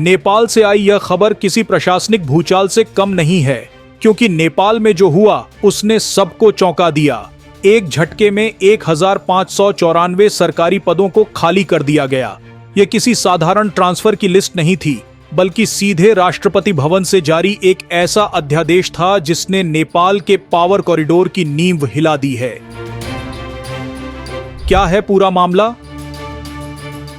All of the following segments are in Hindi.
नेपाल से आई यह खबर किसी प्रशासनिक भूचाल से कम नहीं है, क्योंकि नेपाल में जो हुआ उसने सबको चौंका दिया। एक झटके में 1594 सरकारी पदों को खाली कर दिया गया। यह किसी साधारण ट्रांसफर की लिस्ट नहीं थी, बल्कि सीधे राष्ट्रपति भवन से जारी एक ऐसा अध्यादेश था जिसने नेपाल के पावर कॉरिडोर की नींव हिला दी है। क्या है पूरा मामला?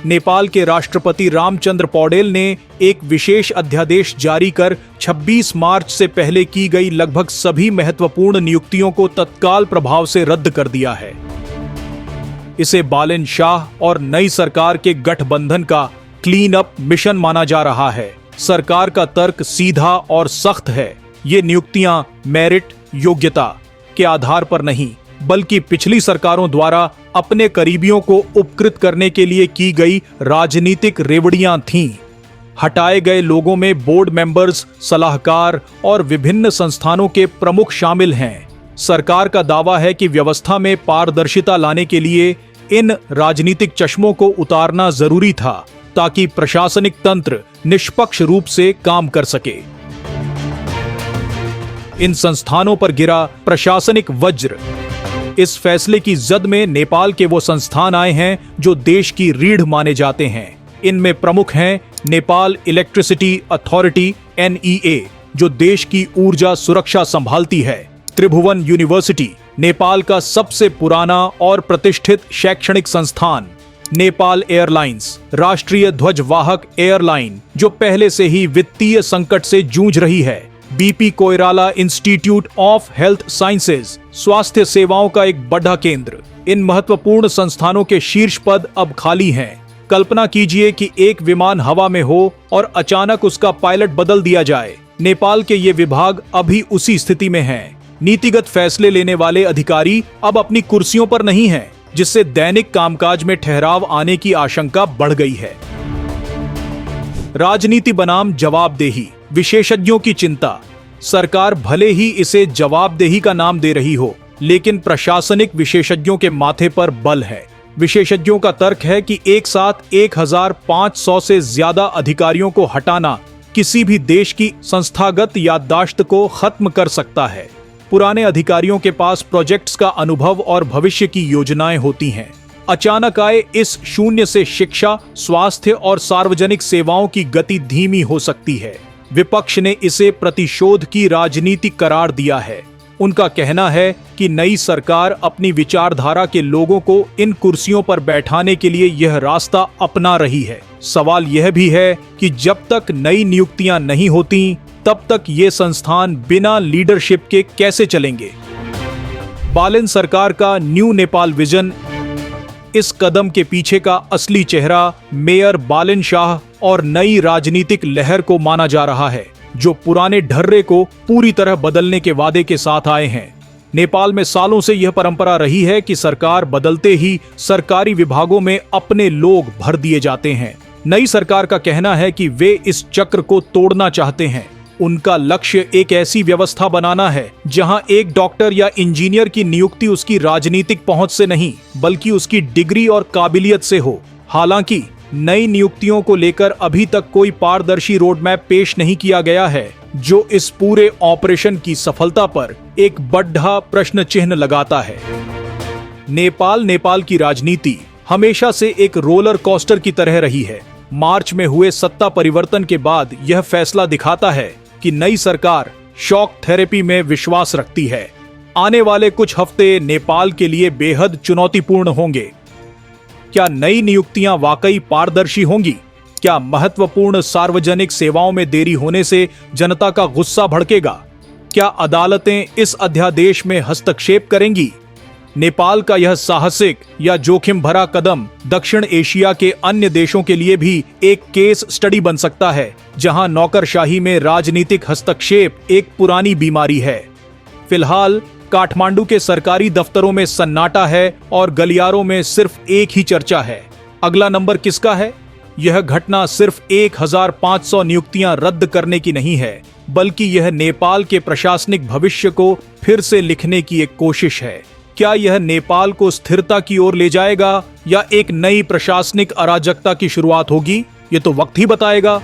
नेपाल के राष्ट्रपति रामचंद्र पौडेल ने एक विशेष अध्यादेश जारी कर 26 मार्च से पहले की गई लगभग सभी महत्वपूर्ण नियुक्तियों को तत्काल प्रभाव से रद्द कर दिया है। इसे बालन शाह और नई सरकार के गठबंधन का क्लीन अप मिशन माना जा रहा है। सरकार का तर्क सीधा और सख्त है। ये नियुक्तियां मेरिट, योग्यता के आधार पर नहीं, बल्कि पिछली सरकारों द्वारा अपने करीबियों को उपकृत करने के लिए की गई राजनीतिक रेवड़ियां थीं। हटाए गए लोगों में बोर्ड मेंबर्स, सलाहकार और विभिन्न संस्थानों के प्रमुख शामिल हैं। सरकार का दावा है कि व्यवस्था में पारदर्शिता लाने के लिए इन राजनीतिक चश्मों को उतारना जरूरी था, ताकि प्रशासनिक तंत्र निष्पक्ष रूप से काम कर सके। इन संस्थानों पर गिरा प्रशासनिक वज्र। इस फैसले की जद में नेपाल के वो संस्थान आए हैं जो देश की रीढ़ माने जाते हैं। इनमें प्रमुख हैं नेपाल इलेक्ट्रिसिटी अथॉरिटी NEA, जो देश की ऊर्जा सुरक्षा संभालती है। त्रिभुवन यूनिवर्सिटी, नेपाल का सबसे पुराना और प्रतिष्ठित शैक्षणिक संस्थान। नेपाल एयरलाइंस, राष्ट्रीय ध्वजवाहक एयरलाइन, जो पहले से ही वित्तीय संकट से जूझ रही है। BP Koirala institute of health sciences, स्वास्थ्य सेवाओं का एक बड़ा केंद्र। इन महत्वपूर्ण संस्थानों के शीर्ष पद अब खाली हैं। कल्पना कीजिए कि एक विमान हवा में हो और अचानक उसका पायलट बदल दिया जाए। नेपाल के ये विभाग अभी उसी स्थिति में हैं। नीतिगत फैसले लेने वाले अधिकारी अब अपनी कुर्सियों पर नहीं हैं, जिससे दैनिक कामकाज में ठहराव आने की आशंका बढ़ गई है। राजनीति बनाम जवाबदेही, विशेषज्ञों की चिंता। सरकार भले ही इसे जवाबदेही का नाम दे रही हो, लेकिन प्रशासनिक विशेषज्ञों के माथे पर बल है। विशेषज्ञों का तर्क है कि एक साथ 1500 से ज्यादा अधिकारियों को हटाना किसी भी देश की संस्थागत याददाश्त को खत्म कर सकता है। पुराने अधिकारियों के पास प्रोजेक्ट्स का अनुभव और भविष्य की योजनाएं होती हैं। अचानक आए इस शून्य से शिक्षा, स्वास्थ्य और सार्वजनिक सेवाओं की गति धीमी हो सकती है। विपक्ष ने इसे प्रतिशोध की राजनीति करार दिया है। उनका कहना है कि नई सरकार अपनी विचारधारा के लोगों को इन कुर्सियों पर बैठाने के लिए यह रास्ता अपना रही है। सवाल यह भी है कि जब तक नई नियुक्तियां नहीं होती, तब तक ये संस्थान बिना लीडरशिप के कैसे चलेंगे? बालन सरकार का न्यू नेपाल विजन। इस कदम के पीछे का असली चेहरा मेयर बालन शाह और नई राजनीतिक लहर को माना जा रहा है, जो पुराने ढर्रे को पूरी तरह बदलने के वादे के साथ आए हैं। नेपाल में सालों से यह परंपरा रही है कि सरकार बदलते ही सरकारी विभागों में अपने लोग भर दिए जाते हैं। नई सरकार का कहना है कि वे इस चक्र को तोड़ना चाहते हैं। उनका लक्ष्य एक ऐसी व्यवस्था बनाना है जहां एक डॉक्टर या इंजीनियर की नियुक्ति उसकी राजनीतिक पहुंच से नहीं, बल्कि उसकी डिग्री और काबिलियत से हो। हालांकि नई नियुक्तियों को लेकर अभी तक कोई पारदर्शी रोडमैप पेश नहीं किया गया है, जो इस पूरे ऑपरेशन की सफलता पर एक बड़ा प्रश्न चिन्ह लगाता है। नेपाल की राजनीति हमेशा से एक रोलर कोस्टर की तरह रही है। मार्च में हुए सत्ता परिवर्तन के बाद यह फैसला दिखाता है कि नई सरकार शॉक थेरेपी में विश्वास रखती है। आने वाले कुछ हफ्ते नेपाल के लिए बेहद चुनौतीपूर्ण होंगे। क्या नई नियुक्तियां वाकई पारदर्शी होंगी? क्या महत्वपूर्ण सार्वजनिक सेवाओं में देरी होने से जनता का गुस्सा भड़केगा? क्या अदालतें इस अध्यादेश में हस्तक्षेप करेंगी? नेपाल का यह साहसिक या जोखिम भरा कदम दक्षिण एशिया के अन्य देशों के लिए भी एक केस स्टडी बन सकता है, जहां नौकरशाही में राजनीतिक हस्तक्षेप एक पुरानी बीमारी है। फिलहाल काठमांडू के सरकारी दफ्तरों में सन्नाटा है और गलियारों में सिर्फ एक ही चर्चा है। अगला नंबर किसका है? यह घटना सिर्फ 1500 नियुक्तियां रद्द करने की नहीं है, बल्कि यह नेपाल के प्रशासनिक भविष्य को फिर से लिखने की एक कोशिश है। क्या यह नेपाल को स्थिरता की ओर ले जाएगा या एक नई प्रशासनिक अराजकता की शुरुआत होगी? ये तो वक्त ही बताएगा।